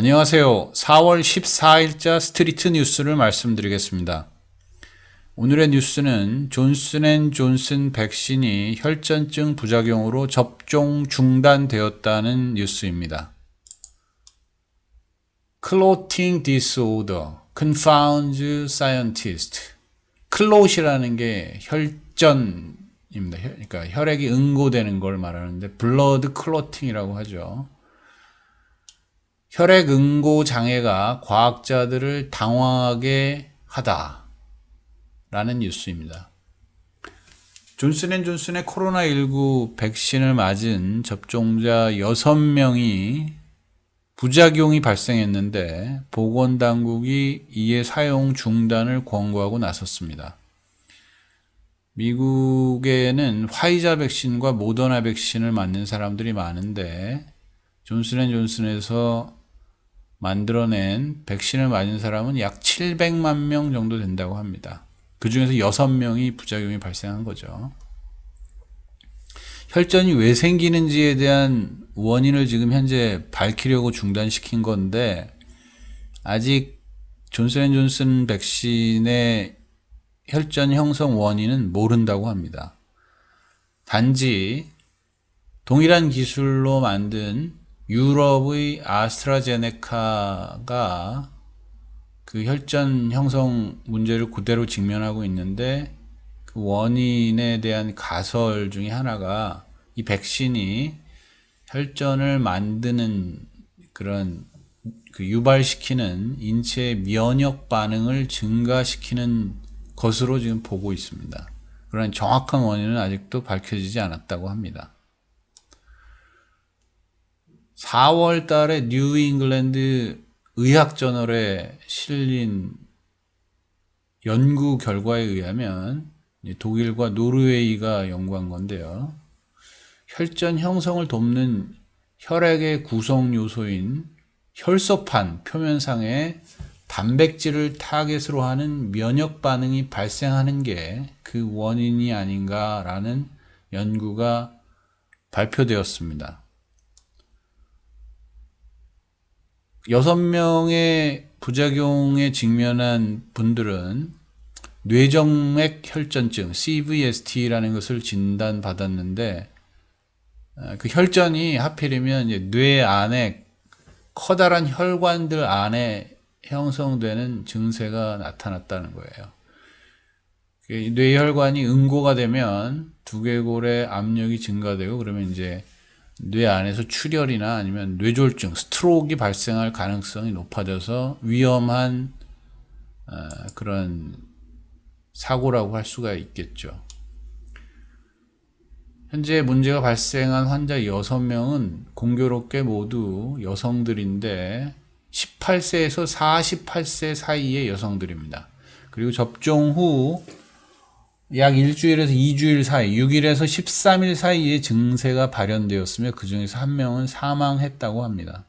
안녕하세요. 4월 14일자 스트리트 뉴스를 말씀드리겠습니다. 오늘의 뉴스는 존슨앤존슨 백신이 혈전증 부작용으로 접종 중단되었다는 뉴스입니다. Clotting disorder confounds scientists. 클롯이라는 게 혈전입니다. 그러니까 혈액이 응고되는 걸 말하는데 blood clotting이라고 하죠. 혈액 응고 장애가 과학자들을 당황하게 하다라는 뉴스입니다. 존슨앤존슨의 코로나19 백신을 맞은 접종자 6명이 부작용이 발생했는데 보건당국이 이에 사용 중단을 권고하고 나섰습니다. 미국에는 화이자 백신과 모더나 백신을 맞는 사람들이 많은데 존슨앤존슨에서 만들어낸 백신을 맞은 사람은 약 700만 명 정도 된다고 합니다. 그 중에서 6명이 부작용이 발생한 거죠. 혈전이 왜 생기는지에 대한 원인을 지금 현재 밝히려고 중단시킨 건데 아직 존슨앤존슨 백신의 혈전 형성 원인은 모른다고 합니다. 단지 동일한 기술로 만든 유럽의 아스트라제네카가 그 혈전 형성 문제를 그대로 직면하고 있는데 그 원인에 대한 가설 중에 하나가 이 백신이 혈전을 만드는 그런 그 유발시키는 인체의 면역 반응을 증가시키는 것으로 지금 보고 있습니다. 그러나 정확한 원인은 아직도 밝혀지지 않았다고 합니다. 4월 달에 뉴 잉글랜드 의학저널에 실린 연구 결과에 의하면 독일과 노르웨이가 연구한 건데요. 혈전 형성을 돕는 혈액의 구성 요소인 혈소판 표면상에 단백질을 타겟으로 하는 면역 반응이 발생하는 게 그 원인이 아닌가라는 연구가 발표되었습니다. 6명의 부작용에 직면한 분들은 뇌정맥 혈전증 CVST라는 것을 진단받았는데 그 혈전이 하필이면 이제 뇌 안에 커다란 혈관들 안에 형성되는 증세가 나타났다는 거예요. 뇌혈관이 응고가 되면 두개골의 압력이 증가되고 그러면 이제 뇌 안에서 출혈이나 아니면 뇌졸중, 스트로크가 발생할 가능성이 높아져서 위험한 그런 사고라고 할 수가 있겠죠. 현재 문제가 발생한 환자 6명은 공교롭게 모두 여성들인데 18세에서 48세 사이의 여성들입니다. 그리고 접종 후 약 일주일에서 2주일 사이, 6일에서 13일 사이에 증세가 발현되었으며 그 중에서 한 명은 사망했다고 합니다.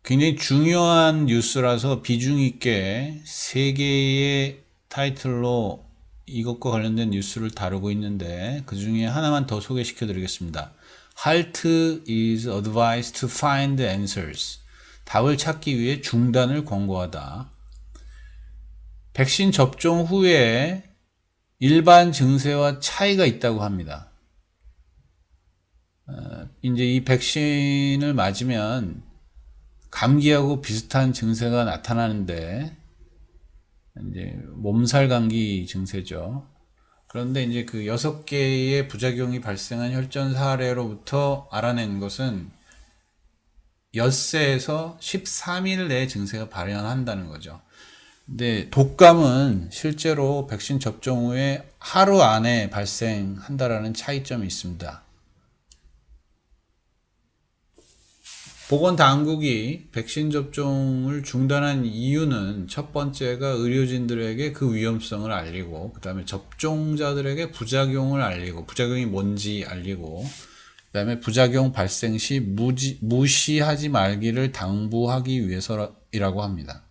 굉장히 중요한 뉴스라서 비중 있게 3개의 타이틀로 이것과 관련된 뉴스를 다루고 있는데 그 중에 하나만 더 소개시켜 드리겠습니다. HALT is advised to find answers. 답을 찾기 위해 중단을 권고하다. 백신 접종 후에 일반 증세와 차이가 있다고 합니다. 이제 이 백신을 맞으면 감기하고 비슷한 증세가 나타나는데 이제 몸살 감기 증세죠. 그런데 이제 그 6개의 부작용이 발생한 혈전 사례로부터 알아낸 것은 엿새에서 13일 내에 증세가 발현한다는 거죠. 근데 독감은 실제로 백신 접종 후에 하루 안에 발생한다라는 차이점이 있습니다. 보건당국이 백신 접종을 중단한 이유는 첫 번째가 의료진들에게 그 위험성을 알리고 그 다음에 접종자들에게 부작용을 알리고 부작용이 뭔지 알리고 그 다음에 부작용 발생 시 무시하지 말기를 당부하기 위해서이라고 합니다.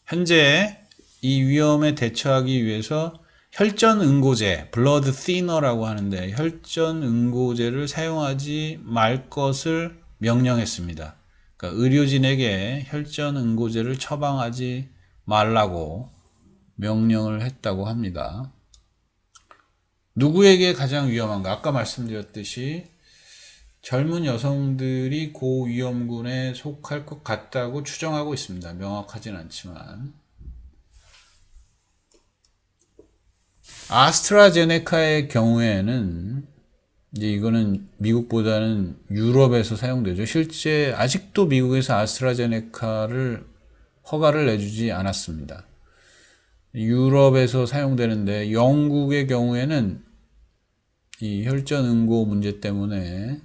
현재 이 위험에 대처하기 위해서 혈전 응고제, 블러드 thiner라고 하는데 혈전 응고제를 사용하지 말 것을 명령했습니다. 그러니까 의료진에게 혈전 응고제를 처방하지 말라고 명령을 했다고 합니다. 누구에게 가장 위험한가? 아까 말씀드렸듯이 젊은 여성들이 고위험군에 속할 것 같다고 추정하고 있습니다. 명확하진 않지만. 아스트라제네카의 경우에는 이제 이거는 미국보다는 유럽에서 사용되죠. 실제 아직도 미국에서 아스트라제네카를 허가를 내주지 않았습니다. 유럽에서 사용되는데 영국의 경우에는 이 혈전 응고 문제 때문에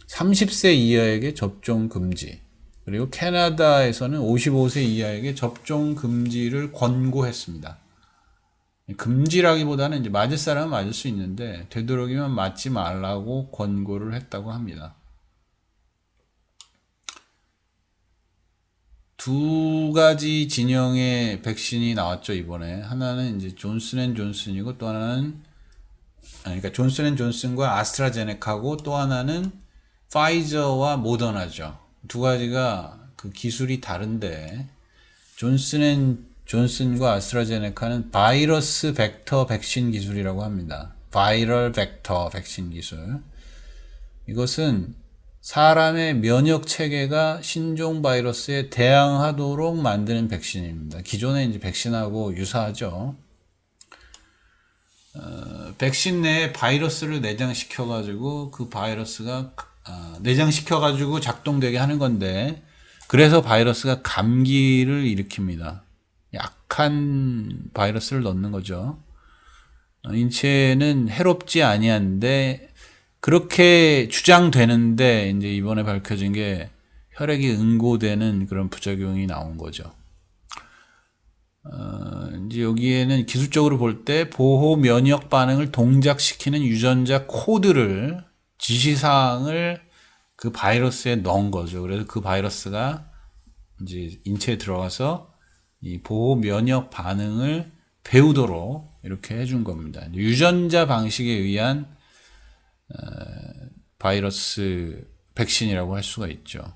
30세 이하에게 접종 금지, 그리고 캐나다에서는 55세 이하에게 접종 금지를 권고했습니다. 금지라기보다는 이제 맞을 사람은 맞을 수 있는데 되도록이면 맞지 말라고 권고를 했다고 합니다. 두 가지 진영의 백신이 나왔죠, 이번에. 하나는 이제 존슨앤존슨이고 또 하나는 그러니까 존슨앤존슨과 아스트라제네카고 또 하나는 파이저와 모더나죠. 두 가지가 그 기술이 다른데 존슨앤존슨과 아스트라제네카는 바이러스 벡터 백신 기술이라고 합니다. 바이럴 벡터 백신 기술. 이것은 사람의 면역 체계가 신종 바이러스에 대항하도록 만드는 백신입니다. 기존의 이제 백신하고 유사하죠. 백신 내에 바이러스를 내장시켜가지고 그 바이러스가 내장시켜가지고 작동되게 하는 건데, 그래서 바이러스가 감기를 일으킵니다. 약한 바이러스를 넣는 거죠. 인체는 해롭지 아니한데 그렇게 주장되는데 이제 이번에 밝혀진 게 혈액이 응고되는 그런 부작용이 나온 거죠. 이제 여기에는 기술적으로 볼 때 보호 면역 반응을 동작시키는 유전자 코드를, 지시사항을 그 바이러스에 넣은 거죠. 그래서 그 바이러스가 이제 인체에 들어가서 이 보호 면역 반응을 배우도록 이렇게 해준 겁니다. 유전자 방식에 의한 바이러스 백신이라고 할 수가 있죠.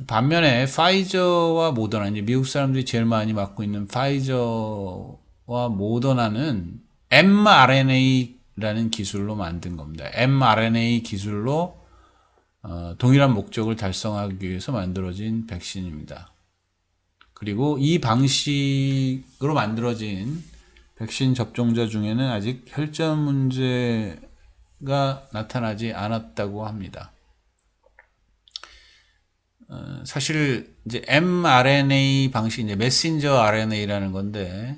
반면에 파이저와 모더나, 이제 미국 사람들이 제일 많이 맞고 있는 파이저와 모더나는 mRNA라는 기술로 만든 겁니다. mRNA 기술로 동일한 목적을 달성하기 위해서 만들어진 백신입니다. 그리고 이 방식으로 만들어진 백신 접종자 중에는 아직 혈전 문제가 나타나지 않았다고 합니다. 사실 이제 mRNA 방식, 이제 메신저 RNA라는 건데,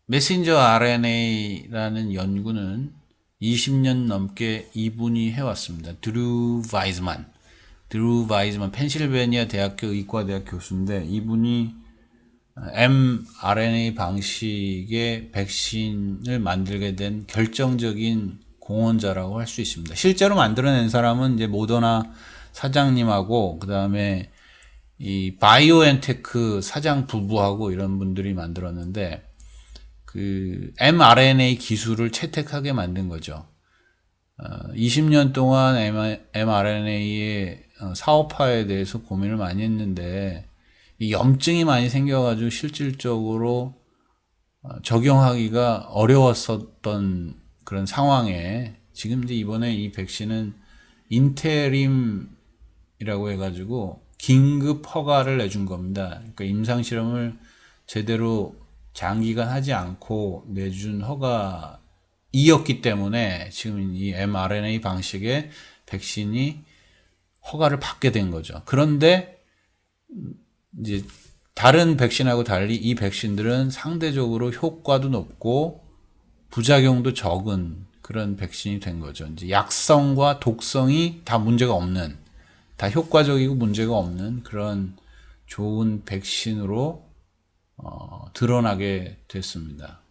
메신저 RNA라는 연구는 20년 넘게 이분이 해왔습니다. 드루 바이즈만, 펜실베니아 대학교 의과대학 교수인데, 이분이 mRNA 방식의 백신을 만들게 된 결정적인 공헌자라고 할 수 있습니다. 실제로 만들어낸 사람은 이제 모더나 사장님하고, 그 다음에 이 바이오엔테크 사장 부부하고 이런 분들이 만들었는데, 그 mRNA 기술을 채택하게 만든 거죠. 20년 동안 mRNA의 사업화에 대해서 고민을 많이 했는데, 이 염증이 많이 생겨가지고 실질적으로 적용하기가 어려웠었던 그런 상황에, 지금 이제 이번에 이 백신은 인테림이라고 해가지고 긴급 허가를 내준 겁니다. 그러니까 임상실험을 제대로 장기간 하지 않고 내준 허가이었기 때문에 지금 이 mRNA 방식의 백신이 허가를 받게 된 거죠. 그런데 이제 다른 백신하고 달리 이 백신들은 상대적으로 효과도 높고 부작용도 적은 그런 백신이 된 거죠. 이제 약성과 독성이 다 문제가 없는, 다 효과적이고 문제가 없는 그런 좋은 백신으로 드러나게 됐습니다.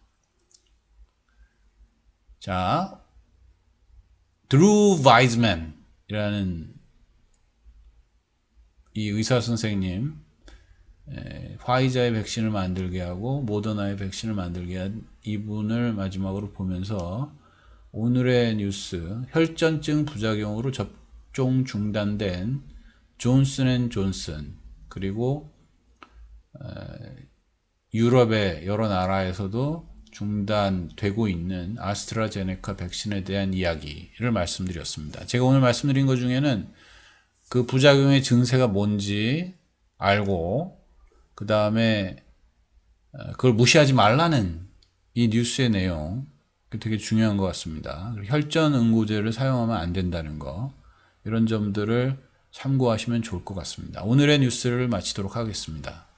자, 드루 바이즈맨이라는 이 의사 선생님, 화이자의 백신을 만들게 하고 모더나의 백신을 만들게 한 이분을 마지막으로 보면서 오늘의 뉴스, 혈전증 부작용으로 접종 중단된 존슨앤존슨, 그리고 유럽의 여러 나라에서도 중단되고 있는 아스트라제네카 백신에 대한 이야기를 말씀드렸습니다. 제가 오늘 말씀드린 것 중에는 그 부작용의 증세가 뭔지 알고, 그 다음에 그걸 무시하지 말라는 이 뉴스의 내용, 되게 중요한 것 같습니다. 혈전 응고제를 사용하면 안 된다는 거, 이런 점들을 참고하시면 좋을 것 같습니다. 오늘의 뉴스를 마치도록 하겠습니다.